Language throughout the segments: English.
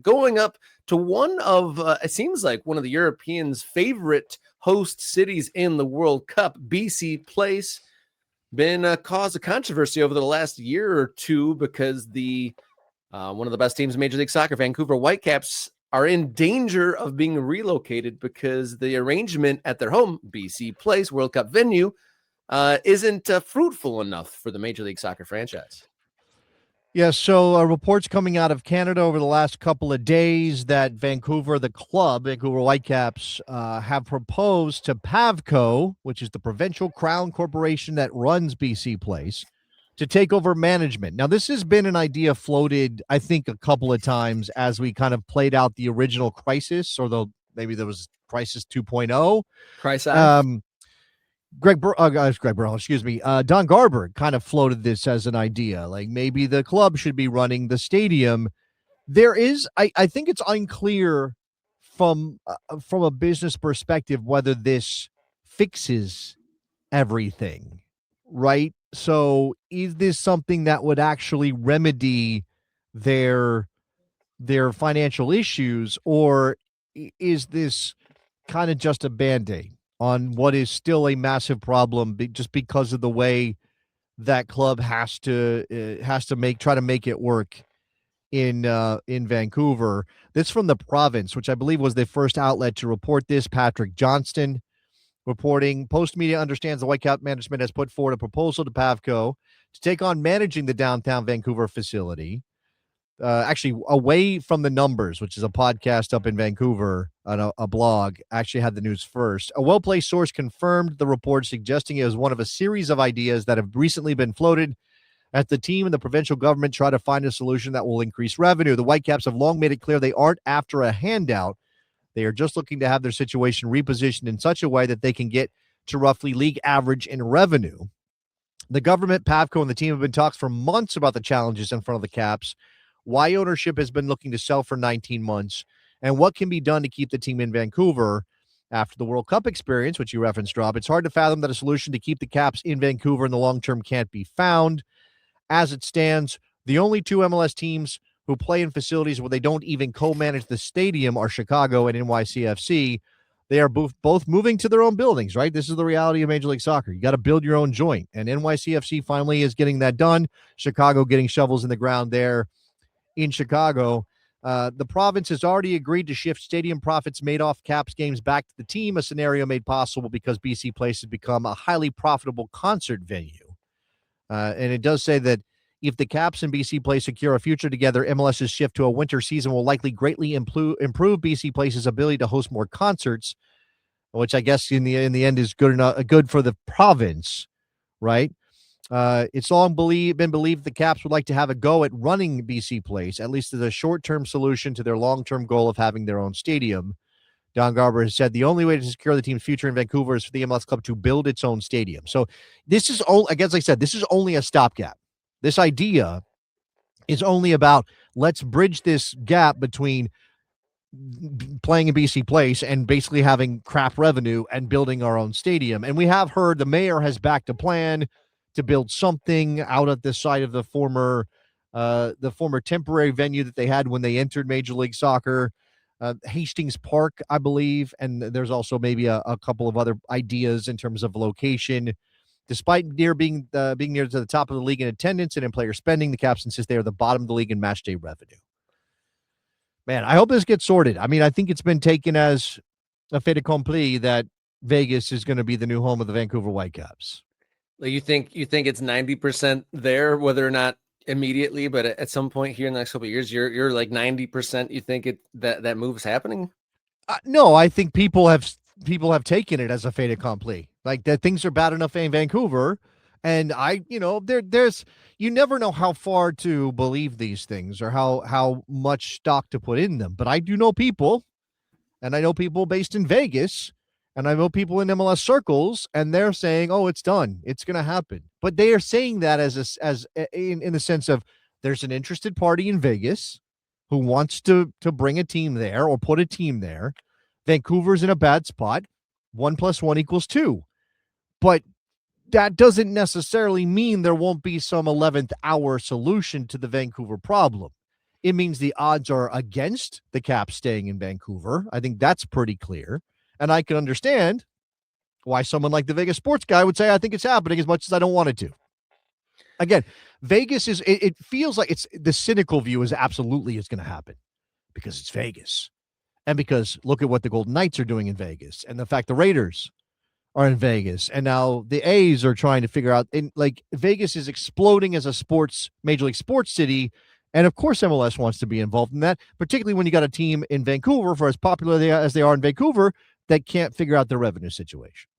going up to one of, it seems like one of the Europeans' favorite host cities in the World Cup, BC Place. Been a cause of controversy over the last year or two because the one of the best teams in Major League Soccer, Vancouver Whitecaps, are in danger of being relocated because the arrangement at their home, BC Place, World Cup venue, isn't fruitful enough for the Major League Soccer franchise. Yeah, so reports coming out of Canada over the last couple of days that Vancouver, the club, Vancouver Whitecaps, have proposed to PAVCO, which is the provincial crown corporation that runs BC Place, to take over management. Now, this has been an idea floated, I think, a couple of times as we kind of played out the original crisis, or maybe there was Crisis 2.0. Crisis. Greg Burrell, excuse me. Don Garber kind of floated this as an idea, like maybe the club should be running the stadium. There is, I think it's unclear from a business perspective whether this fixes everything, right? So is this something that would actually remedy their financial issues, or is this kind of just a Band-Aid on what is still a massive problem just because of the way that club has to try to make it work in Vancouver? This from the province, which I believe was the first outlet to report this. Patrick Johnston reporting, Post Media understands the Whitecap management has put forward a proposal to PAVCO to take on managing the downtown Vancouver facility. Actually, Away from the Numbers, which is a podcast up in Vancouver, on a blog, actually had the news first. A well-placed source confirmed the report, suggesting it was one of a series of ideas that have recently been floated as the team and the provincial government try to find a solution that will increase revenue. The Whitecaps have long made it clear they aren't after a handout. They are just looking to have their situation repositioned in such a way that they can get to roughly league average in revenue. The government, PAVCO, and the team have been talks for months about the challenges in front of the Caps, why ownership has been looking to sell for 19 months, and what can be done to keep the team in Vancouver after the World Cup experience, which you referenced, Rob. It's hard to fathom that a solution to keep the Caps in Vancouver in the long term can't be found. As it stands, the only two MLS teams who play in facilities where they don't even co-manage the stadium are Chicago and NYCFC. They are both moving to their own buildings, right? This is the reality of Major League Soccer. You got to build your own joint, and NYCFC finally is getting that done. Chicago getting shovels in the ground there in Chicago. The province has already agreed to shift stadium profits made off Caps games back to the team, a scenario made possible because BC Place has become a highly profitable concert venue. And it does say that if the Caps and BC Place secure a future together, MLS's shift to a winter season will likely greatly improve BC Place's ability to host more concerts, which I guess in the end is good for the province, right? It's long been believed the Caps would like to have a go at running BC Place, at least as a short-term solution to their long-term goal of having their own stadium. Don Garber has said the only way to secure the team's future in Vancouver is for the MLS club to build its own stadium. So this is, as I said, this is only a stopgap. This idea is only about, let's bridge this gap between playing in BC Place and basically having crap revenue and building our own stadium. And we have heard the mayor has backed a plan to build something out at the site of the former temporary venue that they had when they entered Major League Soccer, Hastings Park, I believe. And there's also maybe a couple of other ideas in terms of location. Despite being near to the top of the league in attendance and in player spending, the Caps insist they are the bottom of the league in match day revenue. Man, I hope this gets sorted. I mean, I think it's been taken as a fait accompli that Vegas is going to be the new home of the Vancouver Whitecaps. You think it's 90% there, whether or not immediately, but at some point here in the next couple of years, you're like 90%. You think that move is happening? No, I think people have taken it as a fait accompli, like that things are bad enough in Vancouver, and there's you never know how far to believe these things or how much stock to put in them. But I do know people, and I know people based in Vegas. And I know people in MLS circles, and they're saying, "Oh, it's done. It's going to happen." But they are saying that in the sense of there's an interested party in Vegas who wants to bring a team there or put a team there. Vancouver's in a bad spot. 1 + 1 = 2. But that doesn't necessarily mean there won't be some 11th hour solution to the Vancouver problem. it means the odds are against the Caps staying in Vancouver. I think that's pretty clear. And I can understand why someone like the Vegas sports guy would say, I think it's happening as much as I don't want it to. Again, Vegas is, it feels like it's the cynical view is absolutely is going to happen because it's Vegas. And because look at what the Golden Knights are doing in Vegas and the fact the Raiders are in Vegas. And now the A's are trying to figure out, and like Vegas is exploding as a major league sports city. And of course, MLS wants to be involved in that, particularly when you got a team in Vancouver, for as popular as they are in Vancouver, that can't figure out their revenue situation.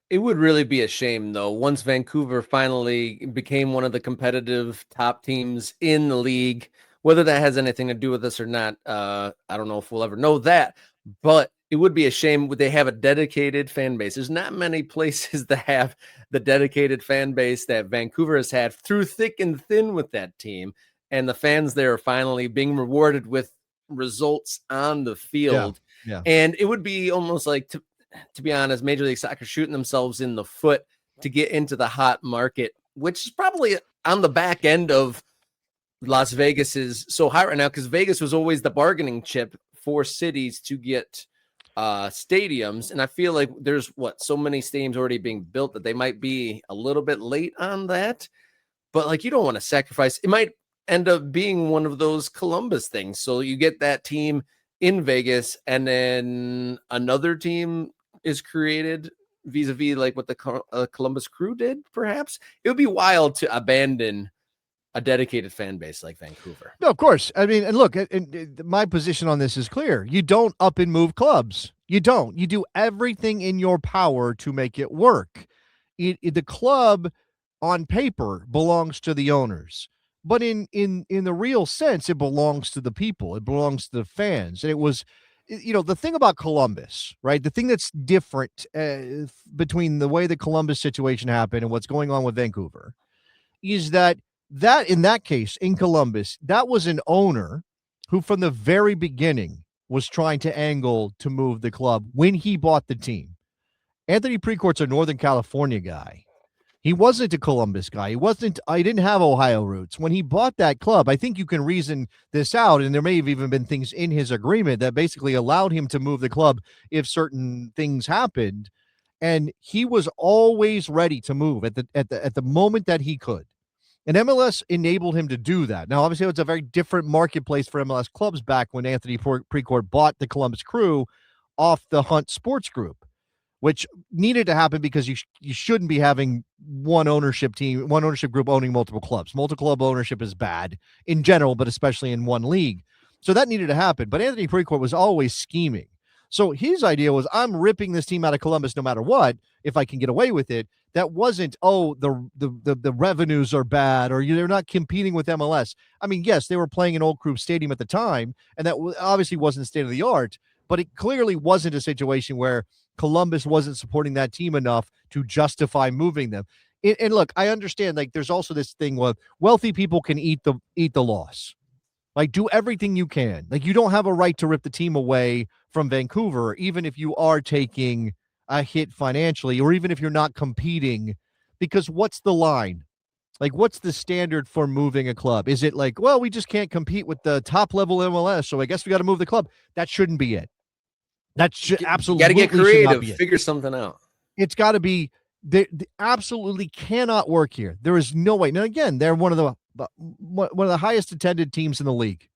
It would really be a shame, though, once Vancouver finally became one of the competitive top teams in the league. Whether that has anything to do with this or not, I don't know if we'll ever know that. But it would be a shame would they have a dedicated fan base. There's not many places that have the dedicated fan base that Vancouver has had through thick and thin with that team. And the fans there are finally being rewarded with results on the field. Yeah. And it would be almost like, to be honest, Major League Soccer shooting themselves in the foot to get into the hot market, which is probably on the back end of Las Vegas is so hot right now because Vegas was always the bargaining chip for cities to get stadiums. And I feel like there's so many stadiums already being built that they might be a little bit late on that. But like, you don't want to sacrifice. It might end up being one of those Columbus things. So you get that team in Vegas and then another team is created vis-a-vis like what the Columbus Crew did, perhaps. It would be wild to abandon a dedicated fan base like Vancouver. No, of course. I mean, and look, my position on this is clear. You don't up and move clubs. You don't. You do everything in your power to make it work. The club on paper belongs to the owners, but in the real sense, it belongs to the people. It belongs to the fans. And it was, the thing about Columbus, right? The thing that's different between the way the Columbus situation happened and what's going on with Vancouver is that in that case, in Columbus, that was an owner who from the very beginning was trying to angle to move the club when he bought the team. Anthony Precourt's a Northern California guy. He wasn't a Columbus guy. I didn't have Ohio roots. When he bought that club, I think you can reason this out, and there may have even been things in his agreement that basically allowed him to move the club if certain things happened. And he was always ready to move at the moment that he could. And MLS enabled him to do that. Now, obviously, it's a very different marketplace for MLS clubs back when Anthony Precourt bought the Columbus Crew off the Hunt Sports Group, which needed to happen because you shouldn't be having one ownership group owning multiple clubs. Multi-club ownership is bad in general, but especially in one league. So that needed to happen. But Anthony Precourt was always scheming. So his idea was, I'm ripping this team out of Columbus no matter what, if I can get away with it. That wasn't, the revenues are bad or they're not competing with MLS. I mean, yes, they were playing in Old Crew Stadium at the time, and that obviously wasn't state of the art, but it clearly wasn't a situation where Columbus wasn't supporting that team enough to justify moving them. And look, I understand, like, there's also this thing where wealthy people can eat the loss. Like, do everything you can. Like, you don't have a right to rip the team away from Vancouver, even if you are taking a hit financially, or even if you're not competing, because what's the line? Like, what's the standard for moving a club? Is it like, well, we just can't compete with the top level MLS, so I guess we got to move the club? That shouldn't be it. That should absolutely got to get creative, figure something out. It's got to be. They absolutely cannot work here. There is no way. Now, again, they're one of the highest attended teams in the league,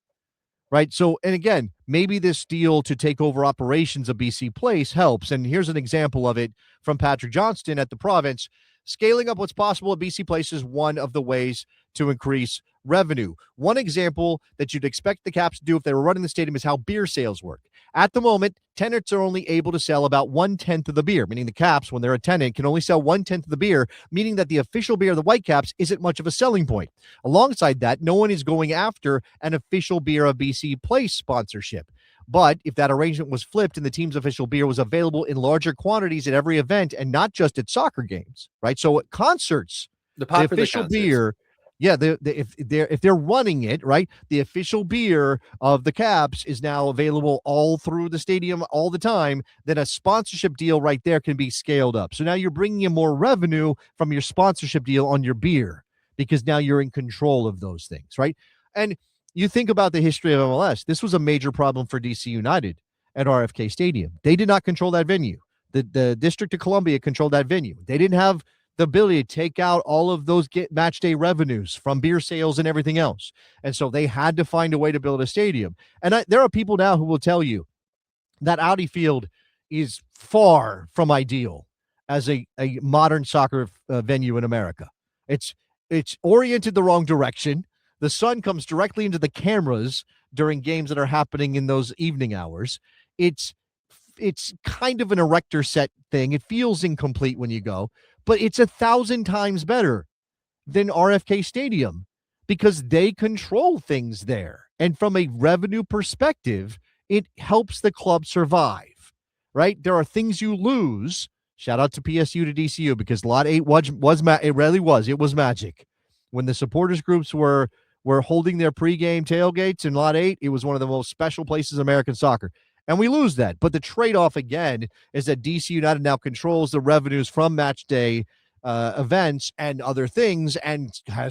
right? So, and again, maybe this deal to take over operations of BC Place helps. And here's an example of it from Patrick Johnston at the Province. Scaling up what's possible at BC Place is one of the ways to increase revenue. One example that you'd expect the Caps to do if they were running the stadium is how beer sales work. At the moment, tenants are only able to sell about 1/10 of the beer, meaning the Caps, when they're a tenant, can only sell 1/10 of the beer, meaning that the official beer of the Whitecaps isn't much of a selling point. Alongside that, no one is going after an official beer of BC Place sponsorship. But if that arrangement was flipped and the team's official beer was available in larger quantities at every event and not just at soccer games, right? So at concerts, the official concerts. Beer, yeah, if they're running it, right, the official beer of the Caps is now available all through the stadium all the time, then a sponsorship deal right there can be scaled up. So now you're bringing in more revenue from your sponsorship deal on your beer because now you're in control of those things, right? And you think about the history of MLS. This was a major problem for DC United at RFK Stadium. They did not control that venue. The District of Columbia controlled that venue. They didn't have the ability to take out all of those match day revenues from beer sales and everything else. And so they had to find a way to build a stadium. And there are people now who will tell you that Audi Field is far from ideal as a modern soccer venue in America. It's oriented the wrong direction. The sun comes directly into the cameras during games that are happening in those evening hours. It's kind of an erector set thing. It feels incomplete when you go, but it's 1,000 times better than RFK Stadium because they control things there. And from a revenue perspective, it helps the club survive, right? There are things you lose. Shout out to PSU to DCU because Lot 8 it was magic. When the supporters groups were holding their pregame tailgates in Lot 8, it was one of the most special places in American soccer. And we lose that. But the trade-off, again, is that DC United now controls the revenues from match day events and other things and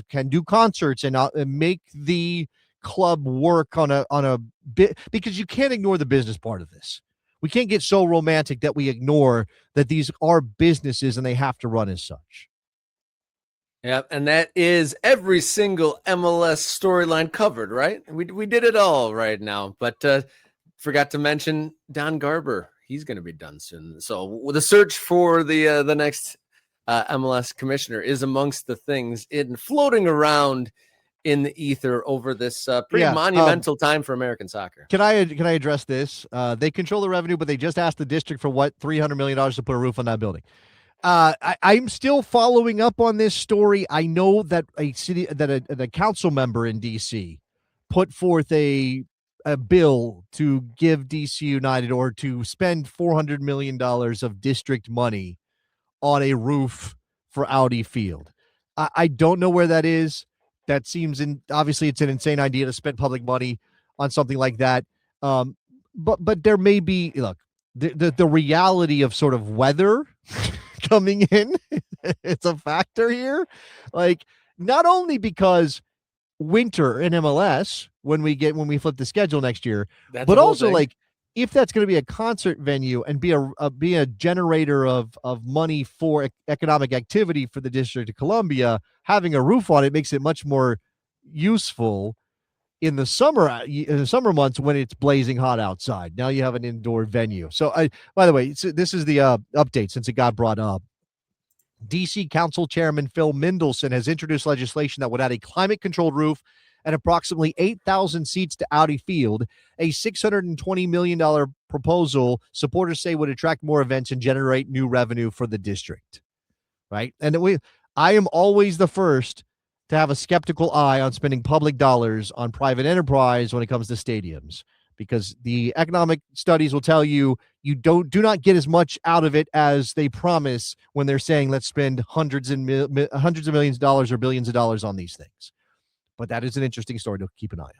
can do concerts and make the club work on a bit, because you can't ignore the business part of this. We can't get so romantic that we ignore that these are businesses and they have to run as such. Yeah, and that is every single MLS storyline covered, right? We did it all right now, but forgot to mention Don Garber. He's going to be done soon. So the search for the next MLS commissioner is amongst the things floating around in the ether over this pretty monumental time for American soccer. Can I address this? They control the revenue, but they just asked the district for what, $300 million to put a roof on that building. I'm still following up on this story. I know that a council member in DC put forth a bill to give DC United or to spend $400 million of district money on a roof for Audi Field. I don't know where that is. That seems obviously it's an insane idea to spend public money on something like that. But there may be, look, the reality of sort of weather coming in, it's a factor here. Like, not only because winter in MLS when we flip the schedule next year, but also thing. Like if that's going to be a concert venue and be a generator of money for economic activity for the District of Columbia, having a roof on it makes it much more useful in the summer months when it's blazing hot outside. Now you have an indoor venue. So by the way, this is the update since it got brought up. DC Council Chairman Phil Mendelson has introduced legislation that would add a climate-controlled roof and approximately 8,000 seats to Audi Field, a $620 million proposal supporters say would attract more events and generate new revenue for the district, right? And I am always the first to have a skeptical eye on spending public dollars on private enterprise when it comes to stadiums, because the economic studies will tell you do not get as much out of it as they promise when they're saying let's spend hundreds of millions of dollars or billions of dollars on these things. But that is an interesting story to keep an eye on.